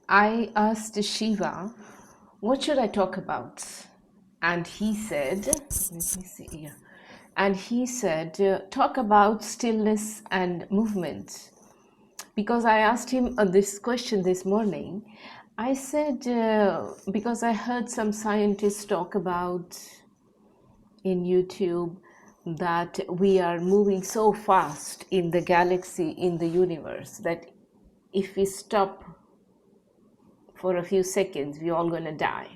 I asked Shiva, what should I talk about? And he said, let me see here. And he said, talk about stillness and movement. Because I asked him this question this morning, I said, because I heard some scientists talk about in YouTube that we are moving so fast in the galaxy, in the universe, that if we stop for a few seconds, we're all going to die.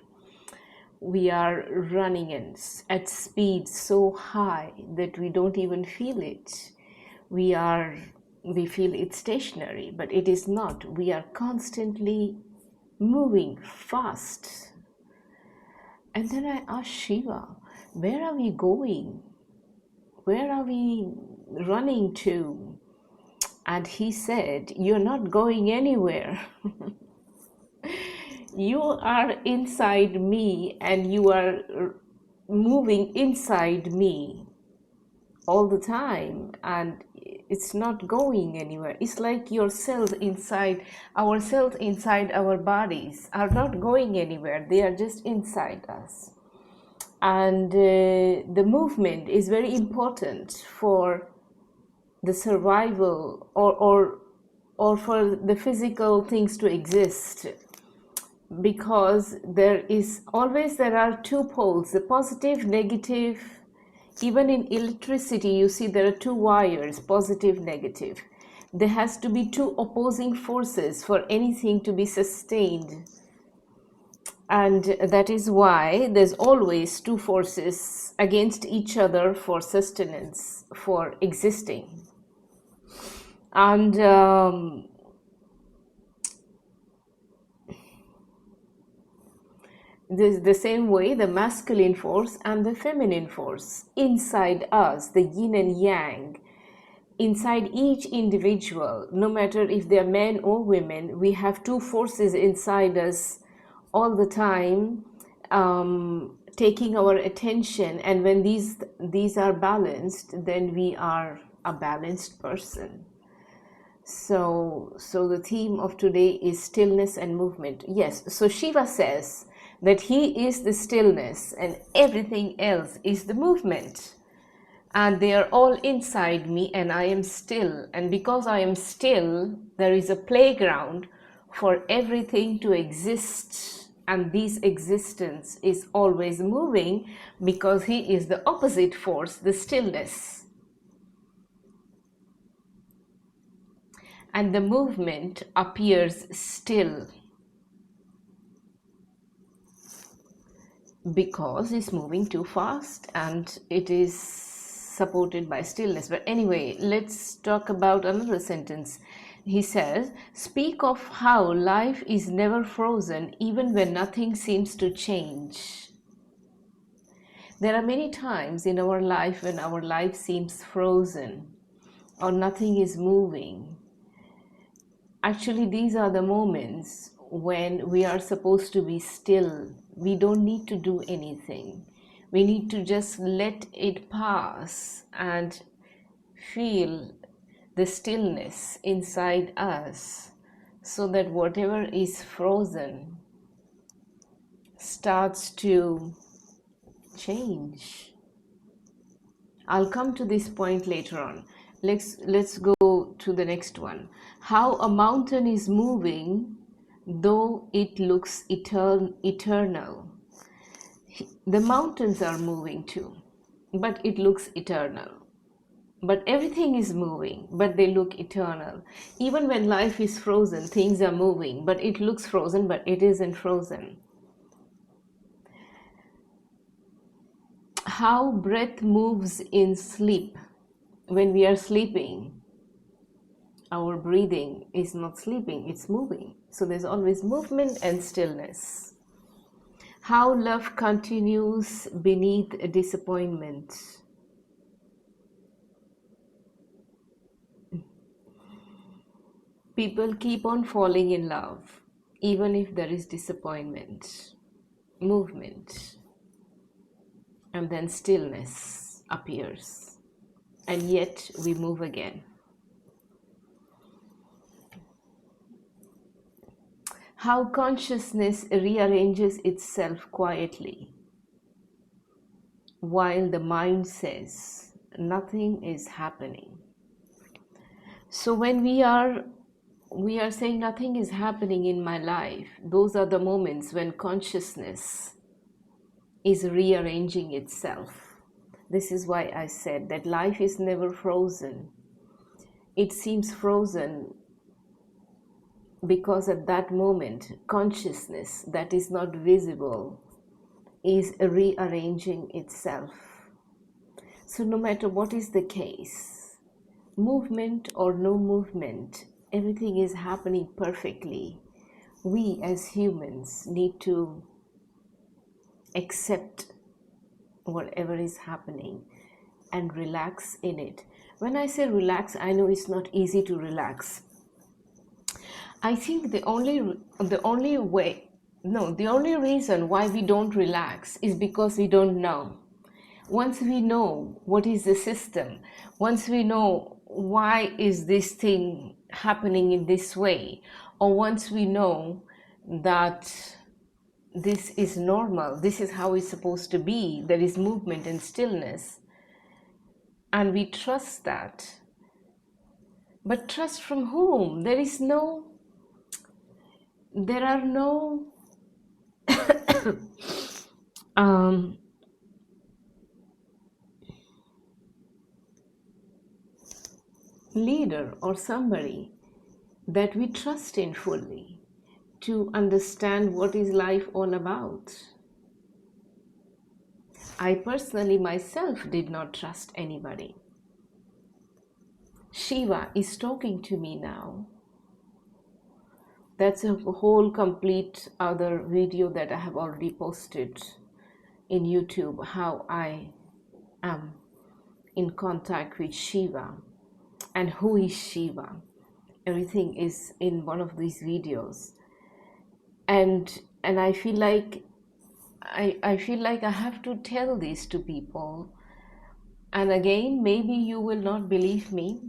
We are running at speed so high that we don't even feel it. We feel it's stationary, but it is not. We are constantly moving fast. And then I asked Shiva, where are we going? Where are we running to? And he said, you're not going anywhere. You are inside me and you are moving inside me all the time, and it's not going anywhere. It's like your cells inside our bodies are not going anywhere. They are just inside us. And the movement is very important for the survival or for the physical things to exist, because there are two poles, the positive, negative. Even in electricity, you see there are two wires, positive, negative. There has to be two opposing forces for anything to be sustained. And that is why there's always two forces against each other for sustenance, for existing. And the same way, the masculine force and the feminine force inside us, the yin and yang, inside each individual, no matter if they're men or women, we have two forces inside us all the time, taking our attention. And when these are balanced, then we are a balanced person. So the theme of today is stillness and movement. Yes, so Shiva says that he is the stillness and everything else is the movement. And they are all inside me and I am still. And because I am still, there is a playground for everything to exist. And this existence is always moving because he is the opposite force, the stillness. And the movement appears still because it's moving too fast and it is supported by stillness. But anyway, let's talk about another sentence. He says, speak of how life is never frozen even when nothing seems to change. There are many times in our life when our life seems frozen or nothing is moving. Actually, these are the moments when we are supposed to be still. We don't need to do anything. We need to just let it pass and feel the stillness inside us, so that whatever is frozen starts to change. I'll come to this point later on. Let's go to the next one. How a mountain is moving though it looks eternal. The mountains are moving too, but it looks eternal. But everything is moving, but they look eternal. Even when life is frozen, things are moving, but it looks frozen, but it isn't frozen. How breath moves in sleep. When we are sleeping, our breathing is not sleeping, it's moving. So there's always movement and stillness. How love continues beneath disappointment. People keep on falling in love, even if there is disappointment, movement, and then stillness appears. And yet we move again. how consciousness rearranges itself quietly while the mind says nothing is happening. So when we are saying nothing is happening in my life, those are the moments when consciousness is rearranging itself. This is why I said that life is never frozen. It seems frozen because at that moment, consciousness that is not visible is rearranging itself. So no matter what is the case, movement or no movement, everything is happening perfectly. We as humans need to accept whatever is happening and relax in it. When I say relax, I know it's not easy to relax. I think the only reason why we don't relax is because we don't know. Once we know what is the system, once we know why is this thing happening in this way, or once we know that this is normal, this is how it's supposed to be, there is movement and stillness, and we trust that. But trust from whom? There are no leader or somebody that we trust in fully to understand what is life all about. I personally myself did not trust anybody. Shiva is talking to me now. That's a whole complete other video that I have already posted in YouTube, how I am in contact with Shiva and who is Shiva. Everything is in one of these videos. And I feel like I feel like I have to tell this to people. And again, maybe you will not believe me,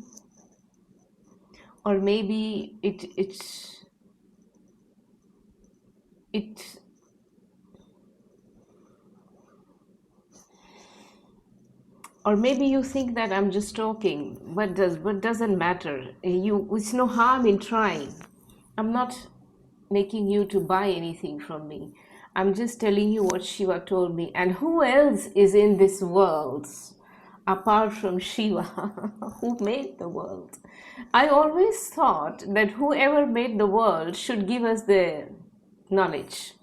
or maybe it or maybe you think that I'm just talking, but doesn't matter. It's no harm in trying. I'm not making you to buy anything from me. I'm just telling you what Shiva told me. And who else is in this world apart from Shiva who made the world? I always thought that whoever made the world should give us the knowledge,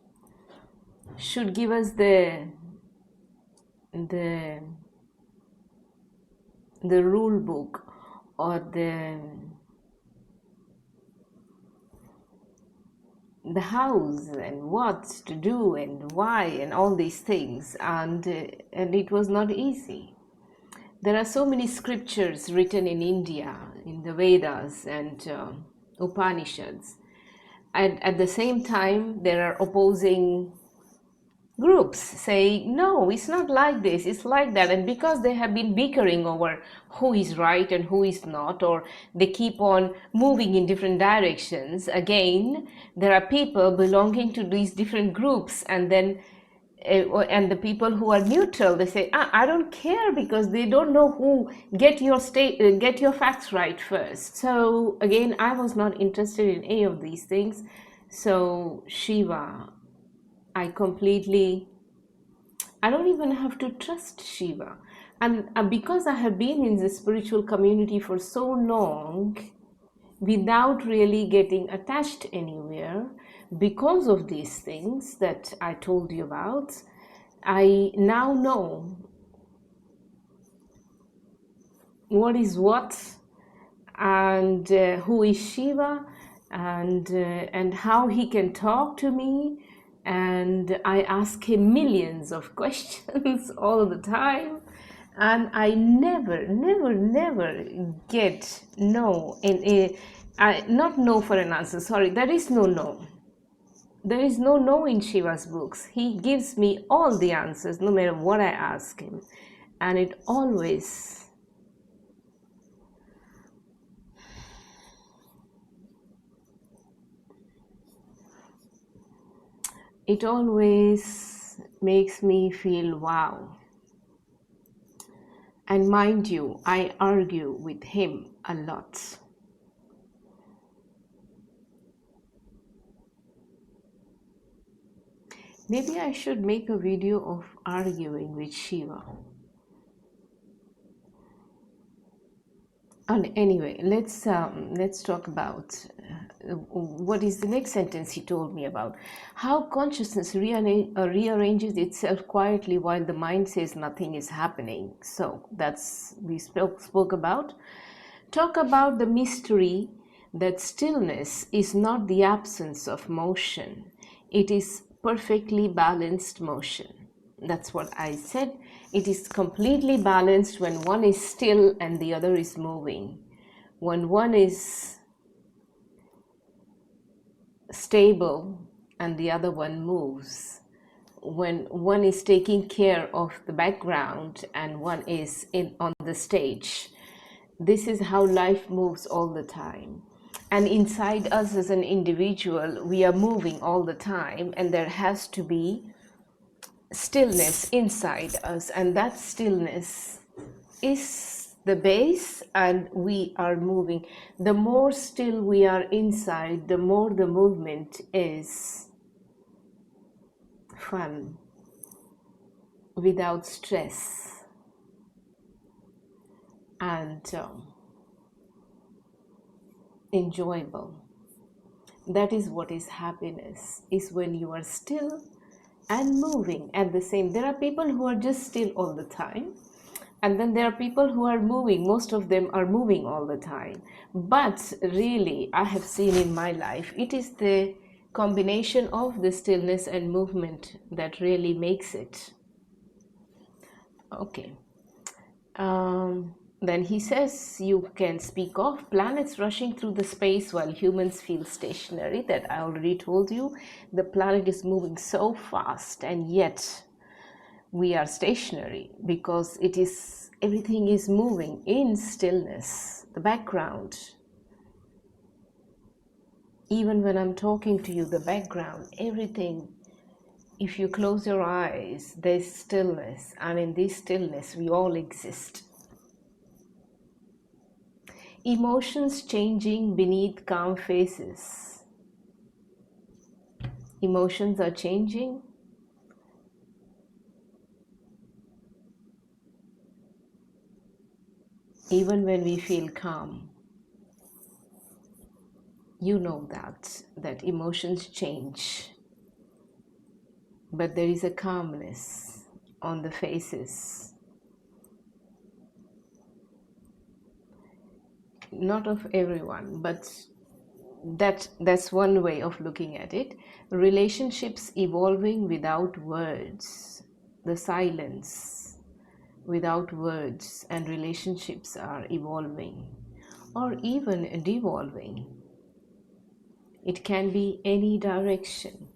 should give us the rule book, or the house and what to do and why and all these things, and it was not easy. There are so many scriptures written in India, in the Vedas and Upanishads, and at the same time there are opposing groups saying no, it's not like this, it's like that. And because they have been bickering over who is right and who is not, or they keep on moving in different directions, again there are people belonging to these different groups, and then and the people who are neutral, they say, I don't care, because they don't know who. Get your facts right first. So again, I was not interested in any of these things. So Shiva, I don't even have to trust Shiva. And because I have been in the spiritual community for so long, without really getting attached anywhere, because of these things that I told you about, I now know what is what, and who is Shiva, and how he can talk to me. And I ask him millions of questions all the time, and I never get no, not no for an answer. Sorry, there is no no. There is no no in Shiva's books. He gives me all the answers, no matter what I ask him, and it always. It always makes me feel wow. And mind you, I argue with him a lot. Maybe I should make a video of arguing with Shiva. And anyway, let's talk about what is the next sentence he told me about. How consciousness rearranges itself quietly while the mind says nothing is happening. So that's we spoke about. Talk about the mystery that stillness is not the absence of motion. It is perfectly balanced motion. That's what I said. It is completely balanced when one is still and the other is moving. When one is stable and the other one moves. When one is taking care of the background and one is on the stage. This is how life moves all the time. And inside us as an individual, we are moving all the time, and there has to be stillness inside us, and that stillness is the base, and we are moving. The more still we are inside, the more the movement is fun, without stress, and enjoyable. That is what is happiness, is when you are still and moving at the same. There are people who are just still all the time, and then there are people who are moving. Most of them are moving all the time. But really, I have seen in my life, it is the combination of the stillness and movement that really makes it. Okay. Then he says you can speak of planets rushing through the space while humans feel stationary. That I already told you. The planet is moving so fast, and yet we are stationary because everything is moving in stillness. The background, even when I'm talking to you, the background, everything, if you close your eyes, there's stillness, and in this stillness we all exist. Emotions changing beneath calm faces. Emotions are changing. Even when we feel calm, you know that emotions change. But there is a calmness on the faces. Not of everyone, but that's one way of looking at it. Relationships evolving without words. The silence without words, and relationships are evolving or even devolving. It can be any direction.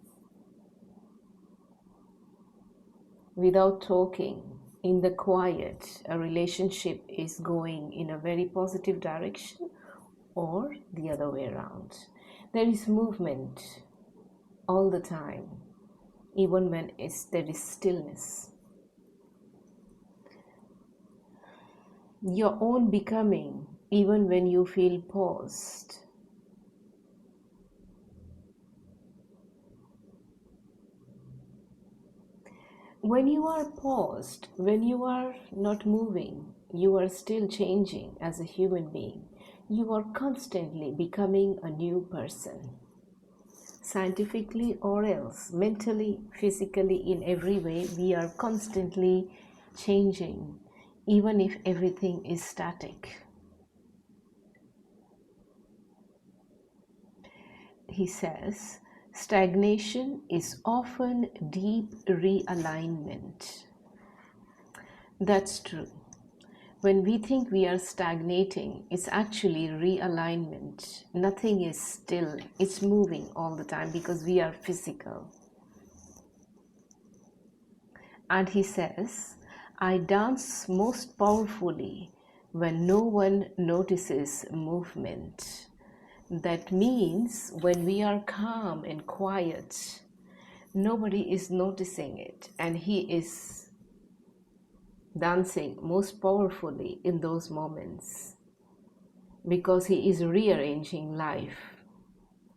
Without talking, in the quiet, a relationship is going in a very positive direction or the other way around. There is movement all the time, even when there is stillness. Your own becoming, even when you feel paused. When you are paused, when you are not moving, you are still changing as a human being. You are constantly becoming a new person. Scientifically or else, mentally, physically, in every way, we are constantly changing, even if everything is static. He says, stagnation is often deep realignment. That's true. When we think we are stagnating, it's actually realignment. Nothing is still. It's moving all the time because we are physical. And he says, I dance most powerfully when no one notices movement. That means when we are calm and quiet, Nobody is noticing it, and he is dancing most powerfully in those moments because he is rearranging life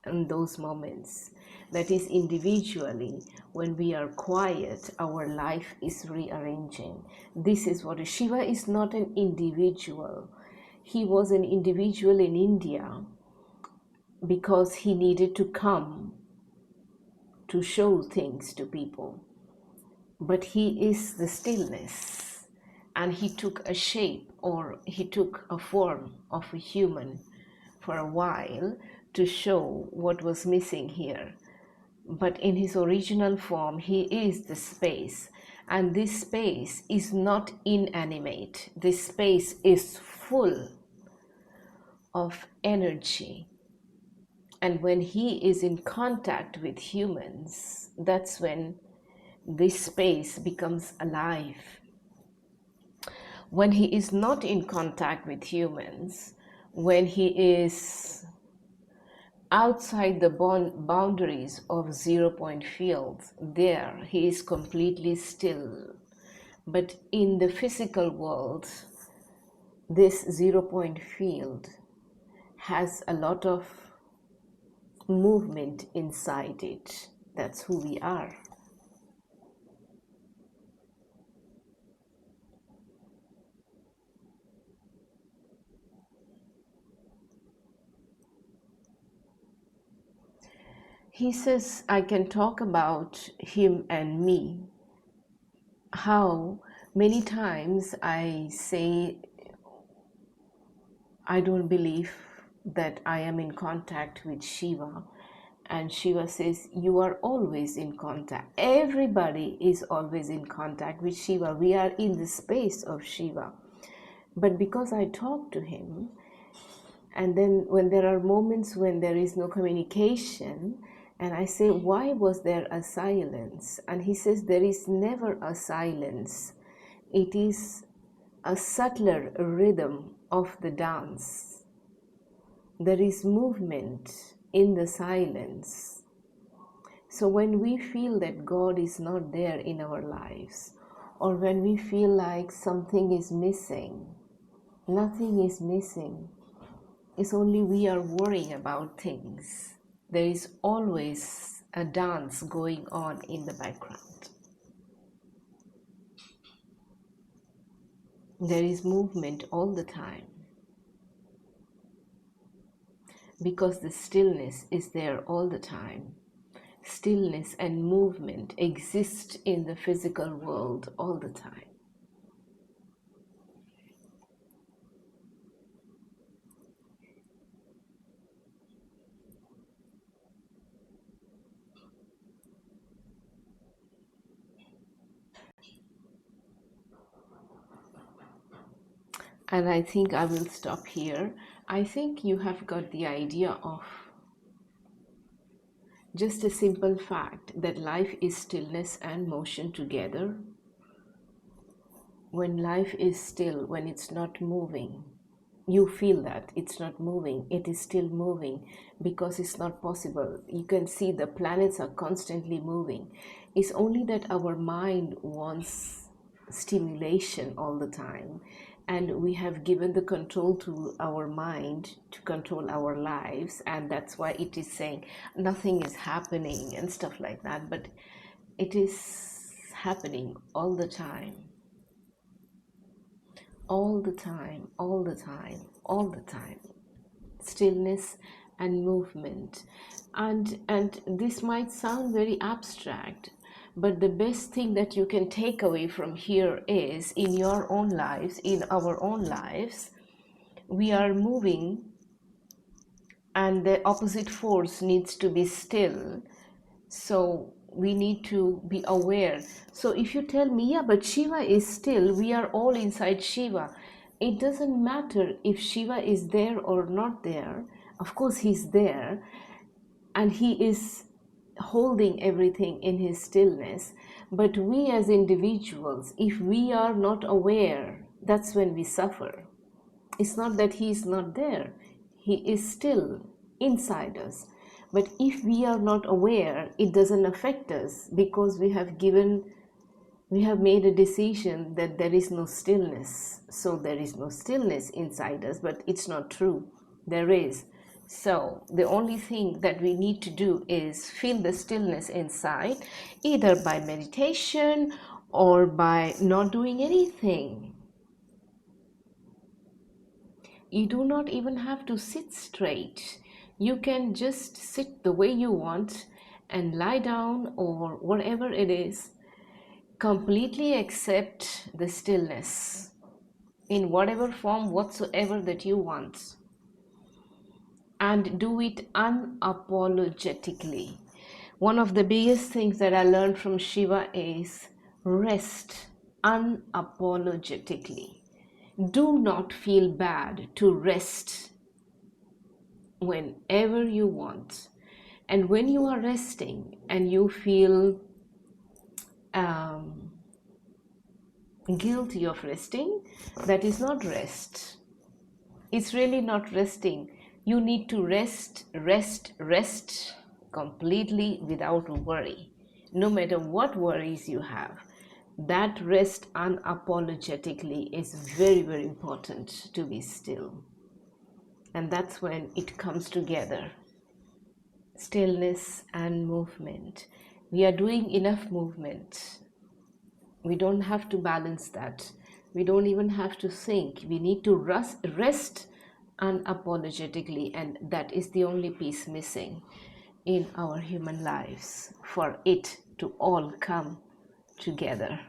in those moments. That is, individually, when we are quiet, our life is rearranging. This is what Shiva is not an individual. He was an individual in India because he needed to come to show things to people. But he is the stillness, and he took a shape, or he took a form of a human for a while to show what was missing here. But in his original form, he is the space, and this space is not inanimate. This space is full of energy. And when he is in contact with humans, that's when this space becomes alive. When he is not in contact with humans, when he is outside the boundaries of 0-point fields, there he is completely still. But in the physical world, this 0-point field has a lot of movement inside it. That's who we are. He says, I can talk about him and me. How many times I say, I don't believe that I am in contact with Shiva. And Shiva says, you are always in contact. Everybody is always in contact with Shiva. We are in the space of Shiva. But because I talk to him, and then when there are moments when there is no communication, and I say, why was there a silence? And he says, there is never a silence. It is a subtler rhythm of the dance. There is movement in the silence. So when we feel that God is not there in our lives, or when we feel like something is missing, nothing is missing. It's only we are worrying about things. There is always a dance going on in the background. There is movement all the time because the stillness is there all the time. Stillness and movement exist in the physical world all the time. And I think I will stop here. I think you have got the idea of just a simple fact that life is stillness and motion together. When life is still, when it's not moving, you feel that it's not moving, it is still moving because it's not possible. You can see the planets are constantly moving. It's only that our mind wants stimulation all the time, and we have given the control to our mind to control our lives, and that's why it is saying nothing is happening and stuff like that. But it is happening all the time, all the time, all the time, all the time. Stillness and movement. And this might sound very abstract, but the best thing that you can take away from here is, in your own lives, in our own lives, we are moving and the opposite force needs to be still. So we need to be aware. So if you tell me, yeah, but Shiva is still, we are all inside Shiva. It doesn't matter if Shiva is there or not there. Of course, he's there and he is holding everything in his stillness. But we as individuals, if we are not aware, that's when we suffer. It's not that he is not there. He is still inside us. But if we are not aware, it doesn't affect us because we have made a decision that there is no stillness. So there is no stillness inside us, but it's not true. There is. So the only thing that we need to do is feel the stillness inside, either by meditation or by not doing anything. You do not even have to sit straight. You can just sit the way you want and lie down or whatever it is. Completely accept the stillness in whatever form whatsoever that you want. And do it unapologetically. One of the biggest things that I learned from Shiva is rest unapologetically. Do not feel bad to rest whenever you want. And when you are resting and you feel guilty of resting, that is not rest. It's really not resting. You need to rest completely without worry. No matter what worries you have, that rest unapologetically is very, very important, to be still. And that's when it comes together. Stillness and movement. We are doing enough movement. We don't have to balance that. We don't even have to think. We need to rest unapologetically, and that is the only piece missing in our human lives for it to all come together.